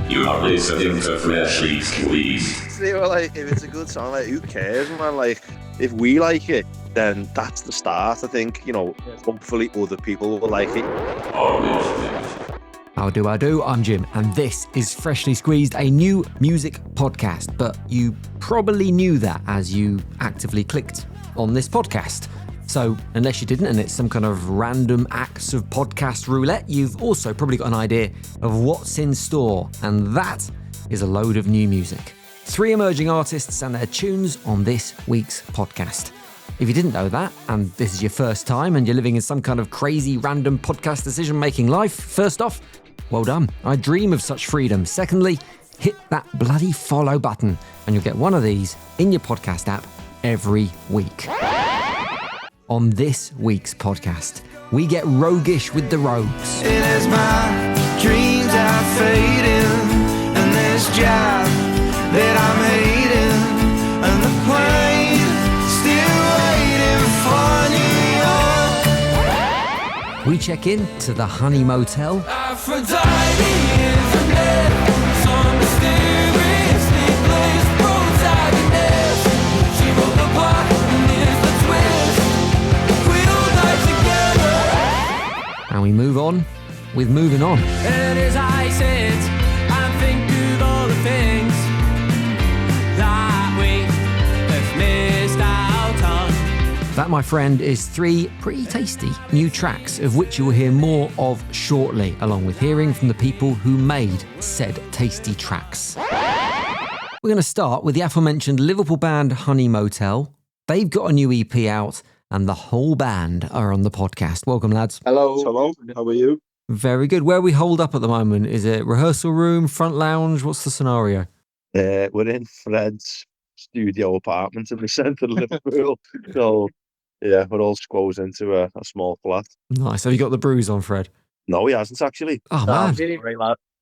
You are listening to Freshly Squeezed. They were like, if it's a good song, like, who cares, man? Like, if we like it, then that's the start, I think. You know, hopefully other people will like it. How do I do? I'm Jim, and this is Freshly Squeezed, a new music podcast. But you probably knew that as you actively clicked on this podcast. So, unless you didn't, and it's some kind of random acts of podcast roulette, you've also probably got an idea of what's in store, and that is a load of new music. 3 emerging artists and their tunes on this week's podcast. If you didn't know that, and this is your first time, and you're living in some kind of crazy random podcast decision-making life, first off, well done. I dream of such freedom. Secondly, hit that bloody follow button, and you'll get one of these in your podcast app every week. On this week's podcast, we get roguish with the rogues. It is my dreams are fading, and this job that I'm hating, and the plane still waiting for New York. We check in to the Honey Motel. Aphrodite is a myth, some mysteriously placed protagonist. She wrote the plot and is the twist. And we move on with Moving On. And as I sit and think of all the things that we have missed out on. That, my friend, is 3 pretty tasty new tracks, of which you will hear more of shortly, along with hearing from the people who made said tasty tracks. We're going to start with the aforementioned Liverpool band Honey Motel. They've got a new EP out, and the whole band are on the podcast. Welcome, lads. Hello. How are you? Very good. Where are we holed up at the moment? Is it rehearsal room, front lounge? What's the scenario? We're in Fred's studio apartment in the centre of Liverpool. So, yeah, we're all squoze into a small flat. Nice. Have you got the bruise on, Fred? No, he hasn't, actually. Oh, man.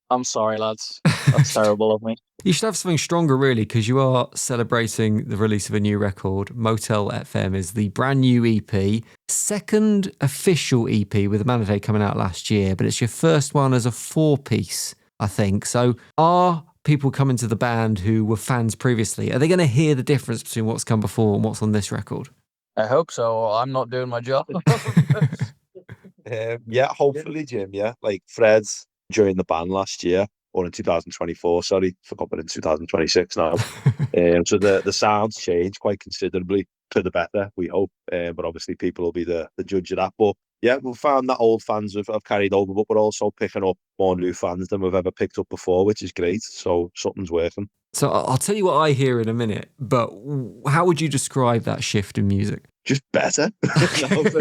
I'm sorry, lads. That's terrible of me. You should have something stronger, really, because you are celebrating the release of a new record. Motel FM is the brand new EP, second official EP with Amanda coming out last year, but it's your first one as a 4-piece, I think. So are people coming to the band who were fans previously, are they going to hear the difference between what's come before and what's on this record? I hope so. I'm not doing my job. Yeah, hopefully, Jim, yeah. Like, Fred's joined the band last year, or in 2024, sorry, forgot we're in 2026 now. So the sounds changed quite considerably for the better, we hope. But obviously people will be the judge of that. But yeah, we've found that old fans have carried over, but we're also picking up more new fans than we've ever picked up before, which is great. So something's working. So I'll tell you what I hear in a minute, but how would you describe that shift in music? Just better. I was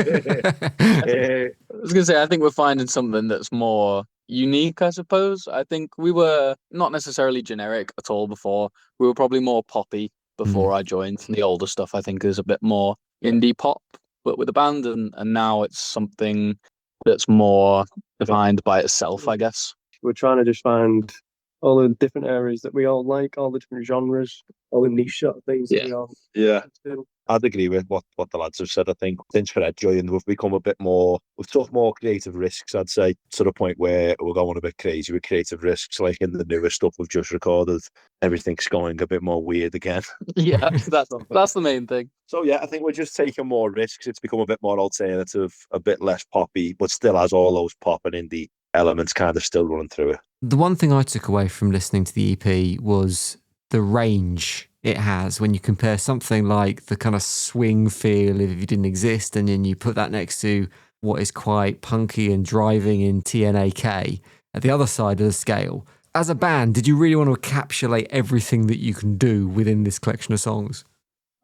going to say, I think we're finding something that's more unique, I suppose. I think we were not necessarily generic at all before. We were probably more poppy before I joined. And the older stuff, I think, is a bit more indie pop, but with the band. And now it's something that's more defined by itself, I guess. We're trying to just find all the different areas that we all like, all the different genres, all the niche sort of things that we all do. I'd agree with what the lads have said. I think since Fred joined, we've become a bit more, we've took more creative risks, I'd say, to the point where we're going a bit crazy with creative risks. Like in the newer stuff we've just recorded, everything's going a bit more weird again. Yeah, that's the main thing. So yeah, I think we're just taking more risks. It's become a bit more alternative, a bit less poppy, but still has all those pop and indie elements kind of still running through it. The one thing I took away from listening to the EP was the range it has when you compare something like the kind of swing feel of If You Didn't Exist, and then you put that next to what is quite punky and driving in TNAK at the other side of the scale. As a band, did you really want to encapsulate everything that you can do within this collection of songs?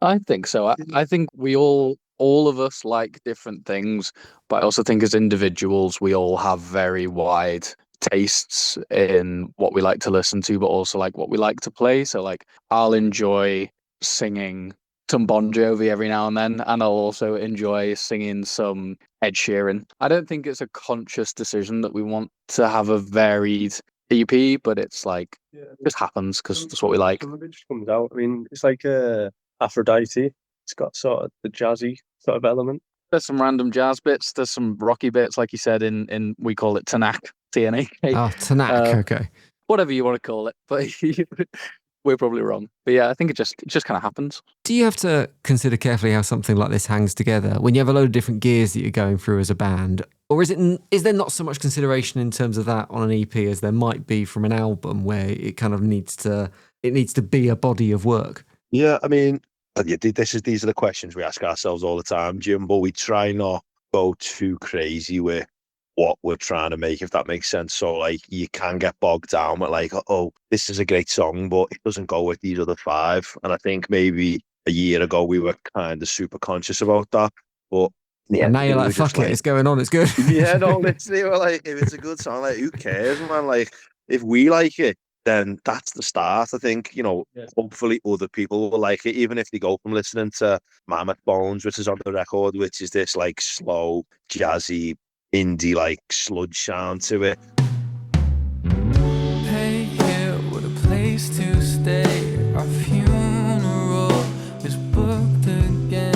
I think so. I think we all of us like different things, but I also think as individuals, we all have very wide tastes in what we like to listen to, but also like what we like to play. So like I'll enjoy singing some Bon Jovi every now and then, and I'll also enjoy singing some Ed Sheeran. I don't think it's a conscious decision that we want to have a varied EP, but it's like it just happens because that's what we like. Some of it just comes out. I mean, it's like Aphrodite. It's got sort of the jazzy sort of element. There's some random jazz bits. There's some rocky bits, like you said, in we call it Tanak, TNAK. Oh, Tanak, okay. whatever you want to call it, but we're probably wrong. But yeah, I think it just kind of happens. Do you have to consider carefully how something like this hangs together when you have a load of different gears that you're going through as a band? Or is there not so much consideration in terms of that on an EP as there might be from an album where it kind of needs to be a body of work? Yeah, I mean, these are the questions we ask ourselves all the time, Jim, but we try not go too crazy with what we're trying to make, if that makes sense. So like you can get bogged down with like, oh, this is a great song, but it doesn't go with these other five. And I think maybe a year ago we were kind of super conscious about that. But yeah, and now you're like, fuck it, it's going on, it's good. Yeah, no, literally, we're like, if it's a good song, like who cares, man? Like if we like it, then that's the start. I think, hopefully other people will like it, even if they go from listening to Mammoth Bones, which is on the record, which is this like slow, jazzy, indie like sludge sound to it. Hey, here with a place to stay. Our funeral is booked again.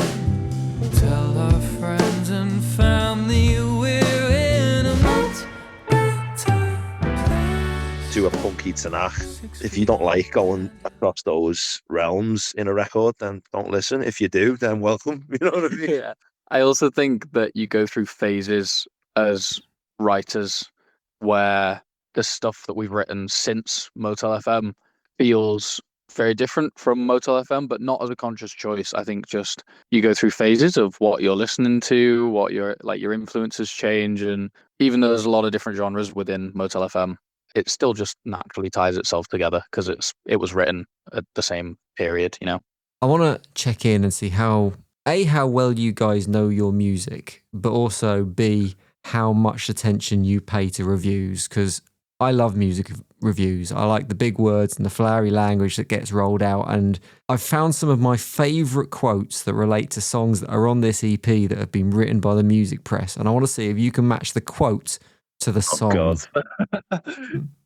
Tell our friends and family we're in a much better place. To a funky Tanakh. If you don't like going across those realms in a record, then don't listen. If you do, then welcome. You know what I mean? Yeah. I also think that you go through phases as writers where the stuff that we've written since Motel FM feels very different from Motel FM, but not as a conscious choice. I think just you go through phases of what you're listening to, what your influences change, and even though there's a lot of different genres within Motel FM, it still just naturally ties itself together because it was written at the same period, I want to check in and see how well you guys know your music, but also B, how much attention you pay to reviews, because I love music reviews. I like the big words and the flowery language that gets rolled out, and I've found some of my favourite quotes that relate to songs that are on this EP that have been written by the music press, and I want to see if you can match the quote to the song. God.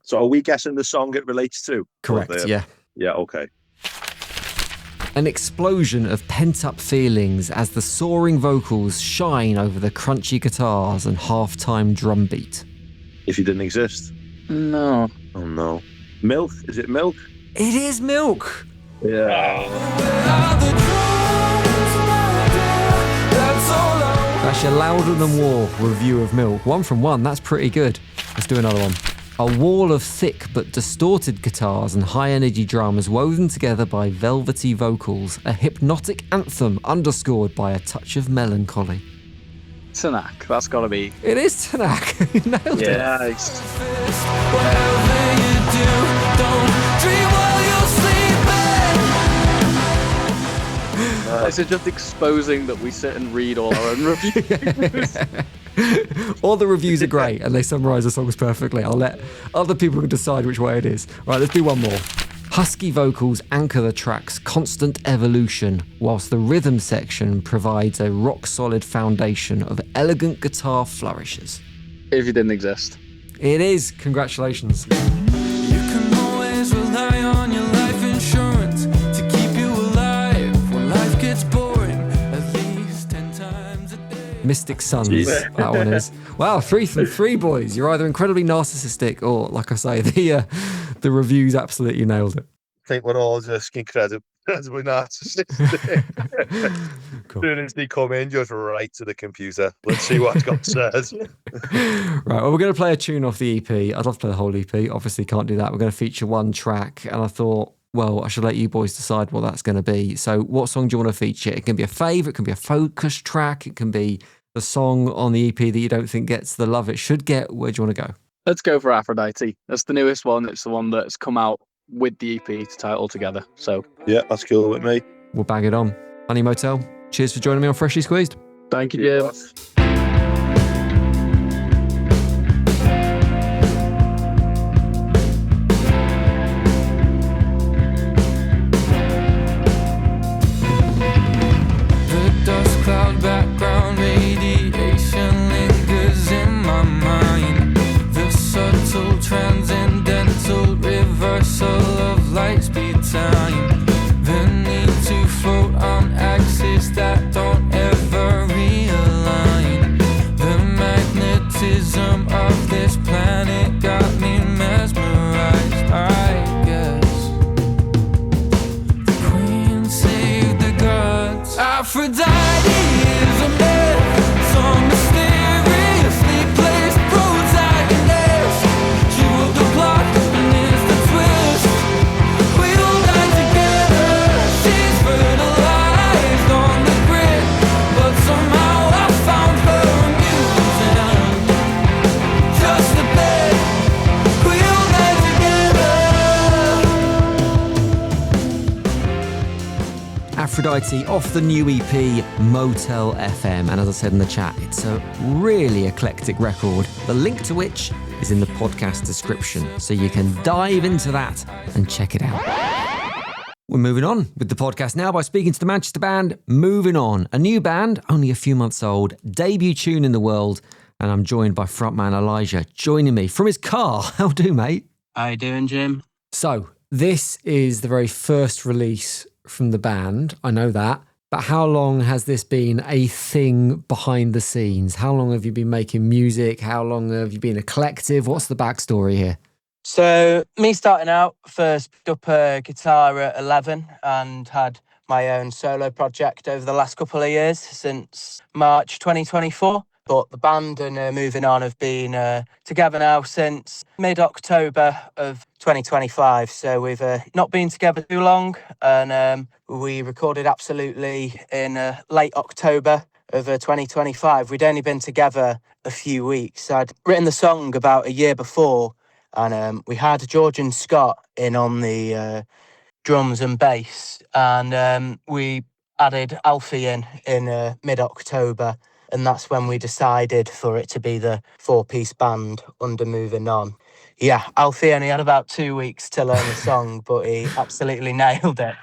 So are we guessing the song it relates to? Correct, yeah. Yeah, okay. An explosion of pent-up feelings as the soaring vocals shine over the crunchy guitars and half-time drum beat. If You Didn't Exist? No. Oh, no. Milk? Is it Milk? It is Milk! Yeah. That's your Louder Than War review of Milk. 1 from 1, that's pretty good. Let's do another one. A wall of thick but distorted guitars and high-energy drums woven together by velvety vocals, a hypnotic anthem underscored by a touch of melancholy. Tanakh, that's got to be... It is Tanakh. You nailed it. Yeah. Whatever you do, don't dream while you're sleeping. This is just exposing that we sit and read all our own reviews. All the reviews are great and they summarise the songs perfectly. I'll let other people decide which way it is. Right, let's do one more. Husky vocals anchor the track's constant evolution, whilst the rhythm section provides a rock-solid foundation of elegant guitar flourishes. If You Didn't Exist. It is. Congratulations. You can always rely on your life insurance to keep you alive when life gets boring at least 10 times a day. Mystic Sons, that one is. Wow, 3 from 3, boys. You're either incredibly narcissistic or, like I say, the reviews absolutely nailed it. I think we're all just incredibly narcissistic. Cool. As soon as they come in, just right to the computer. Let's see what God says. Right, well, we're going to play a tune off the EP. I'd love to play the whole EP. Obviously, can't do that. We're going to feature one track, and I thought, well, I should let you boys decide what that's going to be. So what song do you want to feature? It can be a favourite, it can be a focus track, it can be the song on the EP that you don't think gets the love it should get. Where do you want to go? Let's go for Aphrodite. That's the newest one. It's the one that's come out with the EP to tie it all together. So Yeah, that's cool with me. We'll bang it on. Honey Motel, cheers for joining me on Freshly Squeezed. thank you, Jim. The dust cloud background radiation lingers in my mind. The subtle transcendental reversal of light speed time. The need to float on axes that don't ever realign. Aphrodite off the new EP Motel FM. And as I said in the chat, it's a really eclectic record, the link to which is in the podcast description. So you can dive into that and check it out. We're moving on with the podcast now by speaking to the Manchester band Movin On, a new band, only a few months old, debut tune in the world. And I'm joined by frontman Elijah, joining me from his car. How do, mate? How you doing, Jim? So, this is the very first release from the band. I know that. But how long has this been a thing behind the scenes? How long have you been making music? How long have you been a collective? What's the backstory here? So, me starting out, first picked up a guitar at 11 and had my own solo project over the last couple of years since March 2024. But the band and Movin On have been together now since mid-October of 2025. So we've not been together too long, and we recorded Absolutely in late October of 2025. We'd only been together a few weeks. I'd written the song about a year before, and we had George and Scott in on the drums and bass, and we added Alfie in mid-October. And that's when we decided for it to be the 4-piece band under Movin On. Yeah, Alfie only had about 2 weeks to learn the song, but he absolutely nailed it.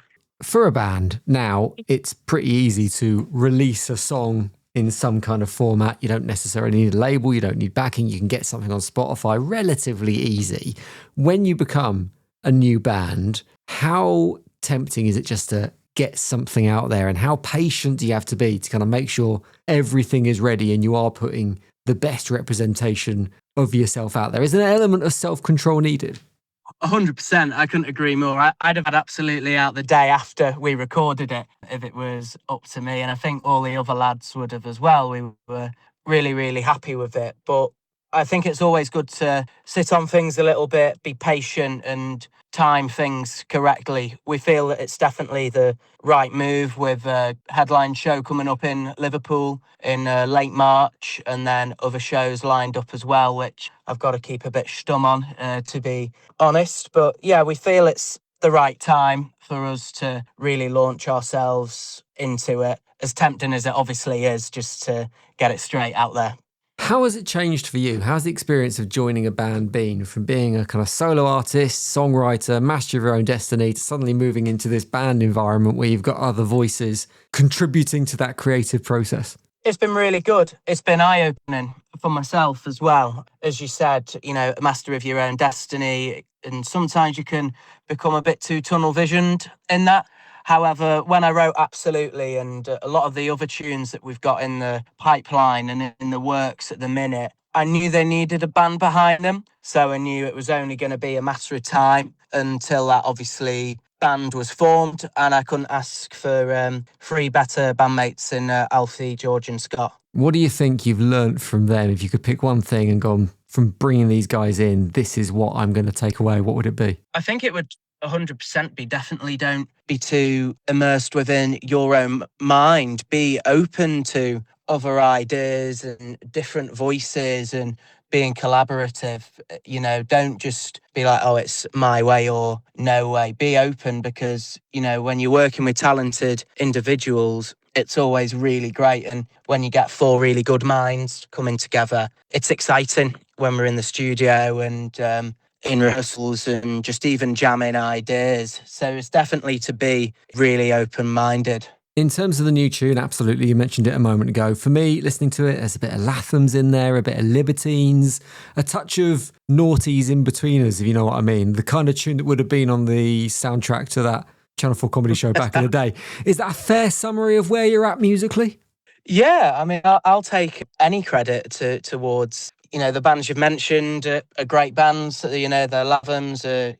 For a band, now it's pretty easy to release a song in some kind of format. You don't necessarily need a label, you don't need backing, you can get something on Spotify relatively easy. When you become a new band, how tempting is it just to get something out there, and how patient do you have to be to kind of make sure everything is ready and you are putting the best representation of yourself out there? Is there an element of self-control needed? 100%. I couldn't agree more. I'd have had Absolutely out the day after we recorded it if it was up to me, and I think all the other lads would have as well. We were really, really happy with it, but I think it's always good to sit on things a little bit, be patient and time things correctly. We feel that it's definitely the right move with a headline show coming up in Liverpool in late March, and then other shows lined up as well, which I've got to keep a bit stum on, to be honest. But yeah, we feel it's the right time for us to really launch ourselves into it, as tempting as it obviously is, just to get it straight out there. How has it changed for you? How's the experience of joining a band been, from being a kind of solo artist, songwriter, master of your own destiny, to suddenly moving into this band environment where you've got other voices contributing to that creative process? It's been really good. It's been eye-opening for myself as well. As you said, you know, a master of your own destiny, and sometimes you can become a bit too tunnel visioned in that. However, when I wrote Absolutely and a lot of the other tunes that we've got in the pipeline and in the works at the minute, I knew they needed a band behind them. So I knew it was only going to be a matter of time until that obviously band was formed, and I couldn't ask for 3 better bandmates in Alfie, George and Scott. What do you think you've learnt from them? If you could pick one thing and gone, from bringing these guys in, this is what I'm going to take away, what would it be? I think it would 100% be definitely don't be too immersed within your own mind. Be open to other ideas and different voices and being collaborative. You know, don't just be like, oh, it's my way or no way. Be open, because, you know, when you're working with talented individuals, it's always really great. And when you get 4 really good minds coming together, it's exciting when we're in the studio and in rehearsals and just even jamming ideas. So it's definitely to be really open-minded. In terms of the new tune, Absolutely, you mentioned it a moment ago. For me, listening to it, there's a bit of Lathams in there, a bit of Libertines, a touch of Naughties in betweeners, if you know what I mean. The kind of tune that would have been on the soundtrack to that Channel 4 comedy show back in the day. Is that a fair summary of where you're at musically? Yeah, I mean, I'll take any credit towards, you know, the bands you've mentioned are great bands. You know, the Lathams are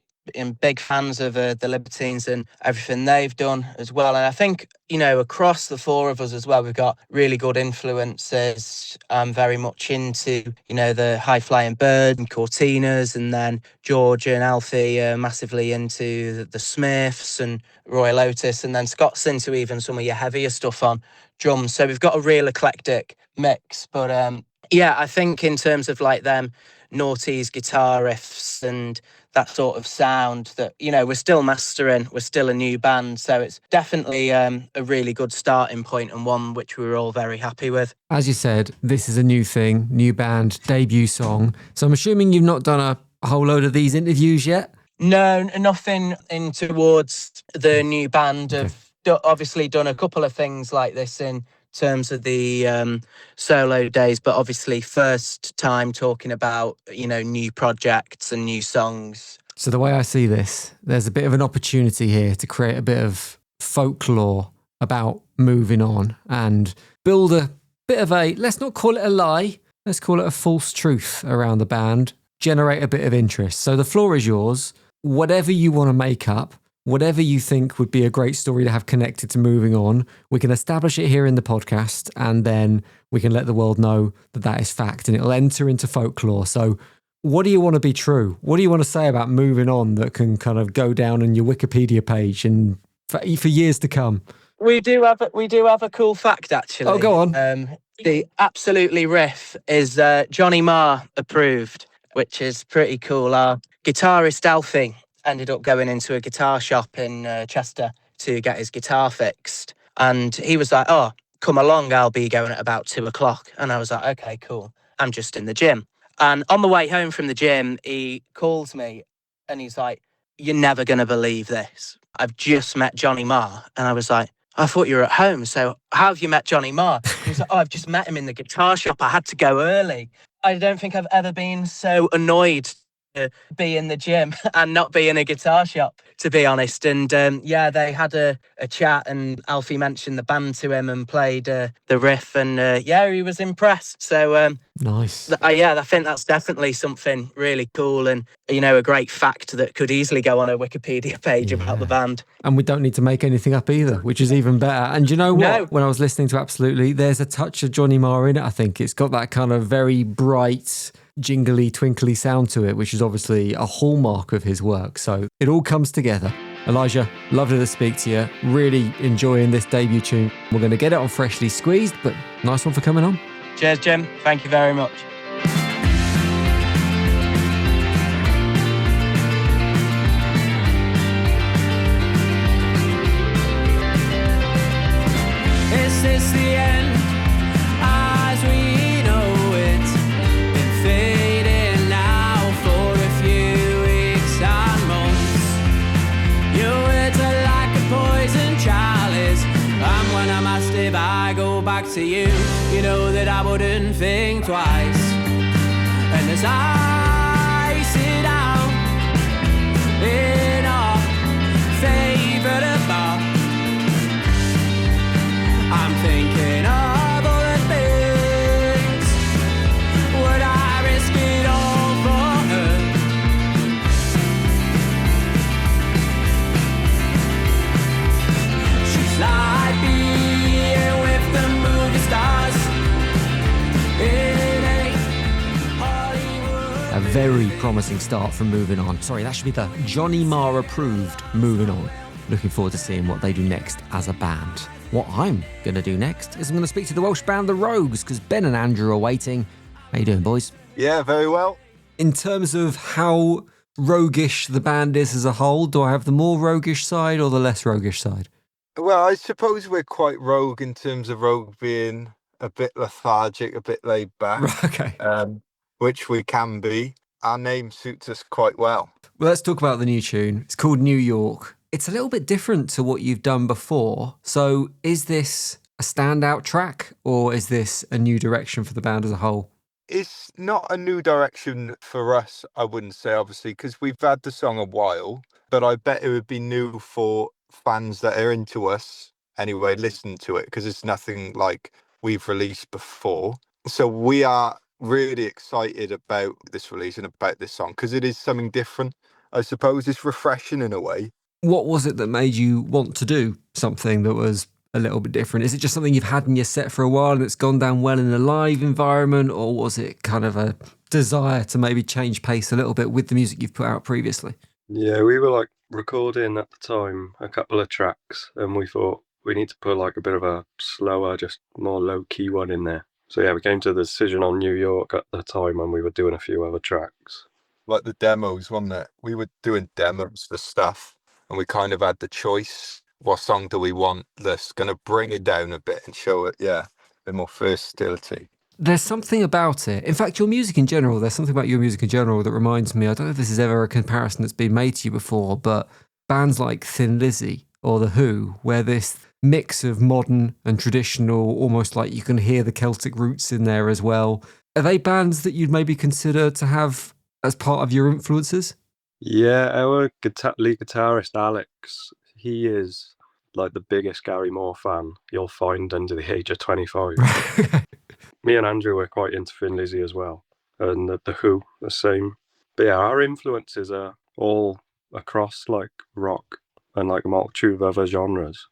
big fans of the Libertines and everything they've done as well. And I think, you know, across the 4 of us as well, we've got really good influences. I'm very much into, you know, the High Flying Bird and Cortinas, and then George and Alfie are massively into the Smiths and Royal Otis, and then Scott's into even some of your heavier stuff on drums. So we've got a real eclectic mix. But yeah, I think in terms of like them noughties guitar riffs and that sort of sound that, we're still mastering, we're still a new band. So it's definitely a really good starting point and one which we were all very happy with. As you said, this is a new thing, new band, debut song. So I'm assuming you've not done a whole load of these interviews yet? No, nothing in towards the new band. Okay. I've obviously done a couple of things like this in terms of the solo days, but obviously first time talking about, new projects and new songs. So the way I see this, there's a bit of an opportunity here to create a bit of folklore about moving on and build a bit of a, let's not call it a lie, let's call it a false truth around the band, generate a bit of interest. So the floor is yours. Whatever you want to make up, whatever you think would be a great story to have connected to moving on, we can establish it here in the podcast, and then we can let the world know that that is fact and it'll enter into folklore. So what do you want to be true? What do you want to say about moving on that can kind of go down on your Wikipedia page and for years to come? We do have a cool fact, actually. Oh, go on. The absolutely riff is Johnny Marr approved, which is pretty cool. Our guitarist Alfie ended up going into a guitar shop in Chester to get his guitar fixed. And he was like, "Oh, come along, I'll be going at about 2:00. And I was like, "Okay, cool. I'm just in the gym." And on the way home from the gym, he calls me and he's like, "You're never going to believe this. I've just met Johnny Marr." And I was like, "I thought you were at home. So how have you met Johnny Marr?" He was like, "Oh, I've just met him in the guitar shop. I had to go early." I don't think I've ever been so annoyed to be in the gym and not be in a guitar shop, to be honest. And they had a chat, and Alfie mentioned the band to him and played the riff, and he was impressed. So nice. I think that's definitely something really cool and, a great fact that could easily go on a Wikipedia page about the band. And we don't need to make anything up either, which is even better. And you know what? No. When I was listening to Absolutely, there's a touch of Johnny Marr in it, I think. It's got that kind of very bright, jingly, twinkly sound to it, which is obviously a hallmark of his work. So it all comes together. Elijah, lovely to speak to you. Really enjoying this debut tune. We're going to get it on Freshly Squeezed, but nice one for coming on. Cheers, Jim. Thank you very much. Is this the end as we know it? Been fading now for a few weeks and months. Your words are like a poison chalice, and when I'm asked if I go back to you, you know that I wouldn't think twice. And as I sit down in our favorite bar, I'm thinking of all the things. Would I risk it all for her? She's like being with the movie stars in a Hollywood. A very promising start from Moving On. Sorry, that should be the Johnny Marr approved Moving On. Looking forward to seeing what they do next as a band. What I'm going to do next is I'm going to speak to the Welsh band The Rogues, because Ben and Andrew are waiting. How you doing, boys? Yeah, very well. In terms of how roguish the band is as a whole, do I have the more roguish side or the less roguish side? Well, I suppose we're quite rogue in terms of rogue being a bit lethargic, a bit laid back, Okay. Which we can be. Our name suits us quite well. Well, let's talk about the new tune. It's called New York. It's a little bit different to what you've done before. So is this a standout track, or is this a new direction for the band as a whole? It's not a new direction for us, I wouldn't say, obviously, because we've had the song a while, but I bet it would be new for fans that are into us anyway, listen to it, because it's nothing like we've released before. So we are really excited about this release and about this song, because it is something different. I suppose it's refreshing in a way. What was it that made you want to do something that was a little bit different? Is it just something you've had in your set for a while and it's gone down well in a live environment, or was it kind of a desire to maybe change pace a little bit with the music you've put out previously? Yeah, we were like recording at the time a couple of tracks, and we thought we need to put like a bit of a slower, just more low-key one in there. So yeah, we came to the decision on New York at the time when we were doing a few other tracks. like the demos, wasn't it? We were doing demos for stuff, and we kind of had the choice. What song do we want that's going to bring it down a bit and show it, a bit more versatility? There's something about it. In fact, your music in general, there's something about your music in general that reminds me, I don't know if this is ever a comparison that's been made to you before, but bands like Thin Lizzy or The Who, where this mix of modern and traditional, almost like you can hear the Celtic roots in there as well. Are they bands that you'd maybe consider to have as part of your influences? Yeah, our lead guitarist Alex, he is like the biggest Gary Moore fan you'll find under the age of 25. Me and Andrew were quite into Thin Lizzy as well, and the Who, the same. But yeah, our influences are all across like rock and like a multitude of other genres.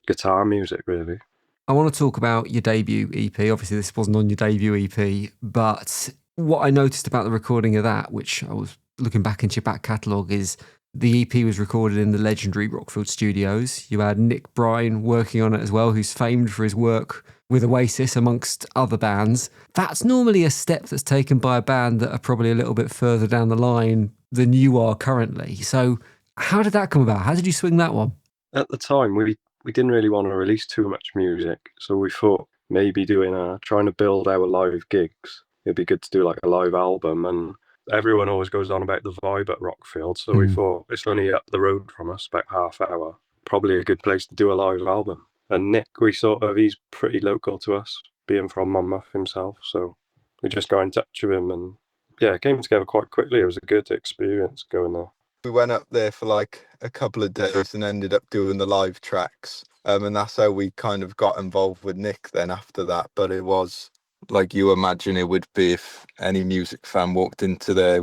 Guitar music, really. I want to talk about your debut EP. Obviously, this wasn't on your debut EP, but what I noticed about the recording of that, which I was looking back into your back catalogue, is the EP was recorded in the legendary Rockfield Studios. You had Nick Bryan working on it as well, who's famed for his work with Oasis, amongst other bands. That's normally a step that's taken by a band that are probably a little bit further down the line than you are currently. So how did that come about? How did you swing that one? At the time, we didn't really want to release too much music, so we thought maybe trying to build our live gigs. It'd be good to do like a live album, and everyone always goes on about the vibe at Rockfield, so we thought it's only up the road from us, about half hour. Probably a good place to do a live album. And Nick, he's pretty local to us, being from Monmouth himself, so we just got in touch with him, and yeah, it came together quite quickly. It was a good experience going there. We went up there for like a couple of days and ended up doing the live tracks. And that's how we kind of got involved with Nick then after that. But it was like you imagine it would be if any music fan walked into there. It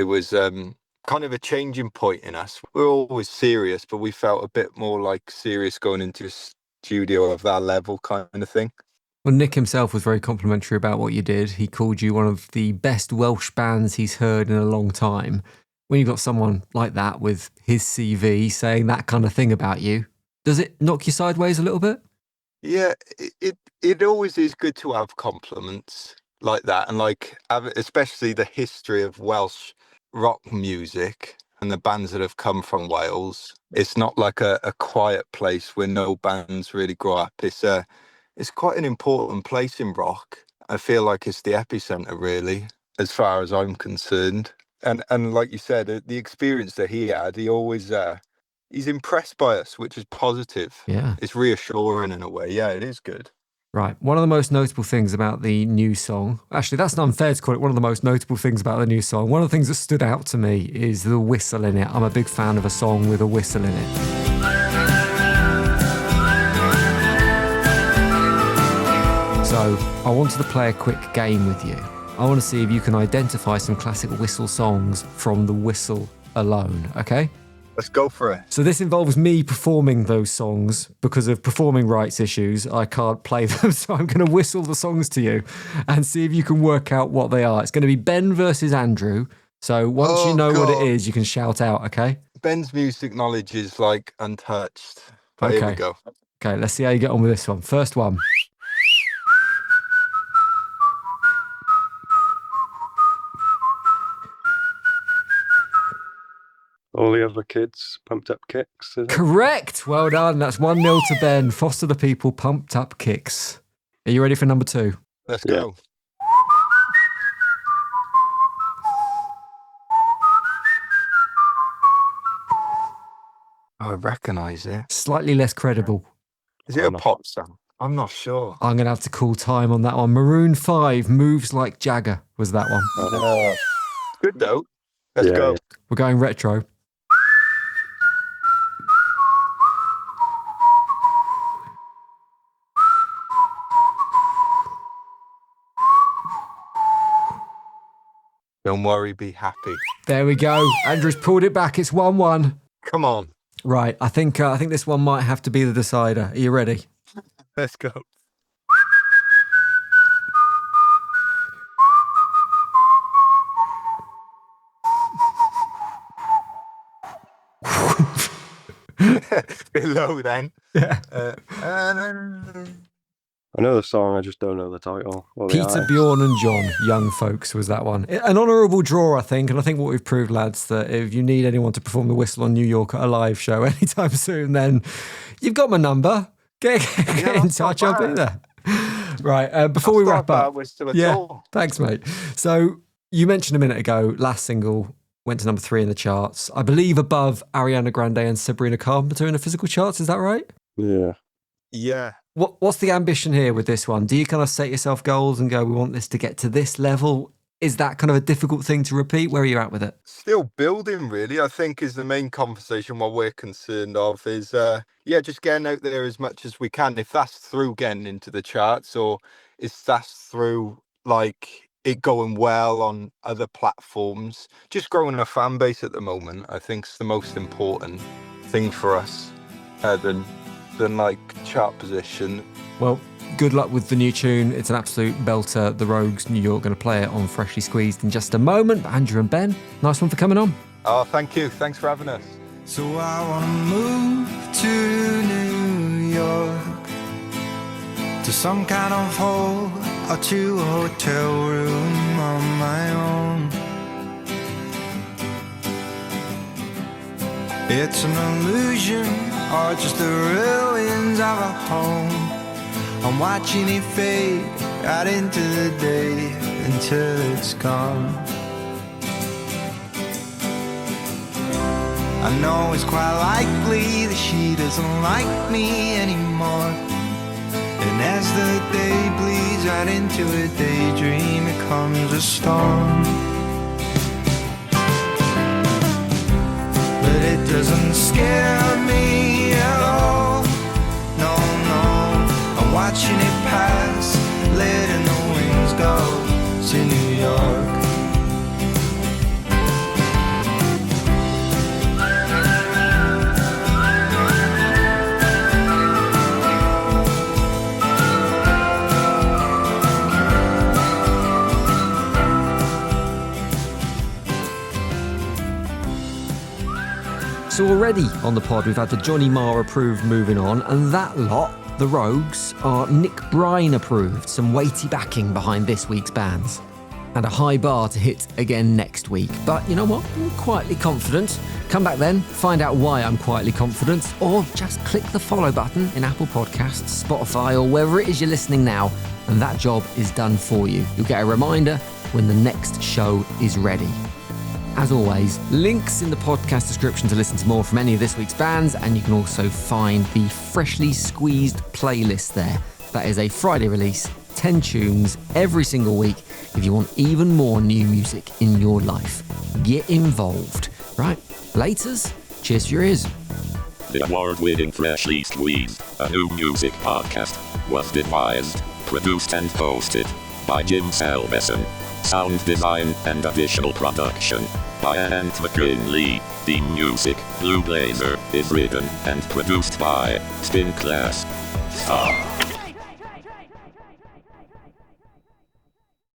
was kind of a changing point in us. We were always serious, but we felt a bit more like serious going into a studio of that level kind of thing. Well, Nick himself was very complimentary about what you did. He called you one of the best Welsh bands he's heard in a long time. When you've got someone like that with his CV saying that kind of thing about you, does it knock you sideways a little bit? Yeah, it always is good to have compliments like that, and like especially the history of Welsh rock music and the bands that have come from Wales. It's not like a quiet place where no bands really grow up. It's quite an important place in rock. I feel like it's the epicenter, really, as far as I'm concerned. And like you said, the experience that he had, he always he's impressed by us, which is positive. Yeah. It's reassuring in a way. Yeah, it is good. Right. One of the most notable things about the new song, actually, that's not unfair to call it one of the most notable things about the new song. One of the things that stood out to me is the whistle in it. I'm a big fan of a song with a whistle in it. So I wanted to play a quick game with you. I want to see if you can identify some classic whistle songs from the whistle alone, okay? Let's go for it. So this involves me performing those songs. Because of performing rights issues, I can't play them, so I'm going to whistle the songs to you and see if you can work out what they are. It's going to be Ben versus Andrew. So once you know what it is, you can shout out, okay? Ben's music knowledge is like untouched. But Here we go. Okay, let's see how you get on with this one. First one. All the other kids, Pumped Up Kicks. Is it? Correct. Well done. That's 1-0 to Ben. Foster the People, Pumped Up Kicks. Are you ready for number 2? Let's go. Oh, I recognise it. Slightly less credible. Is it a pop song? I'm not sure. I'm going to have to call time on that one. Maroon 5, Moves Like Jagger was that one. Good though. Let's go. We're going retro. Don't worry, be happy. There we go. Andrew's pulled it back. It's 1-1. Come on. Right. I think this one might have to be the decider. Are you ready? Let's go. Below then. Yeah. I I know the song, I just don't know the title. Or the Peter, artist. Bjorn and John, Young Folks was that one. An honourable draw, I think, and I think what we've proved, lads, that if you need anyone to perform the whistle on New York at a live show anytime soon, then you've got my number. Get in touch, I'll be there. Right, before we wrap up. Thanks, mate. So you mentioned a minute ago, last single went to number 3 in the charts. I believe above Ariana Grande and Sabrina Carpenter in the physical charts, is that right? Yeah. Yeah. What's the ambition here with this one? Do you kind of set yourself goals and go, we want this to get to this level? Is that kind of a difficult thing to repeat? Where are you at with it? Still building, really, I think is the main conversation. What we're concerned of is, just getting out there as much as we can. If that's through getting into the charts, or if that's through like it going well on other platforms, just growing a fan base at the moment, I think is the most important thing for us, than like chart position. Well, good luck with the new tune. It's an absolute belter. The Rogues New York going to play it on Freshly Squeezed in just a moment. But Andrew and Ben, nice one for coming on. Oh, thank you. Thanks for having us. So I wanna move to New York, to some kind of hole or to a hotel room on my own. It's an illusion or just the ruins of a home. I'm watching it fade out into the day until it's gone. I know it's quite likely that she doesn't like me anymore. And as the day bleeds out into a daydream, it comes a storm. But it doesn't scare me at all. No, no, I'm watching it pass, letting the wings go to New York. So already on the pod, we've had the Johnny Marr approved Moving On, and that lot, the Rogues, are Nick Bryan approved. Some weighty backing behind this week's bands. And a high bar to hit again next week. But you know what? I'm quietly confident. Come back then, find out why I'm quietly confident, or just click the follow button in Apple Podcasts, Spotify, or wherever it is you're listening now, and that job is done for you. You'll get a reminder when the next show is ready. As always, links in the podcast description to listen to more from any of this week's bands, and you can also find the Freshly Squeezed playlist there. That is a Friday release, 10 tunes every single week if you want even more new music in your life. Get involved. Right, laters, cheers for your ears. The award-winning Freshly Squeezed, a new music podcast, was devised, produced and hosted by Jim Salveson. Sound design and additional production by Ant McGinley. Theme music, Blue Blazer, is written and produced by Spin Class. Stop.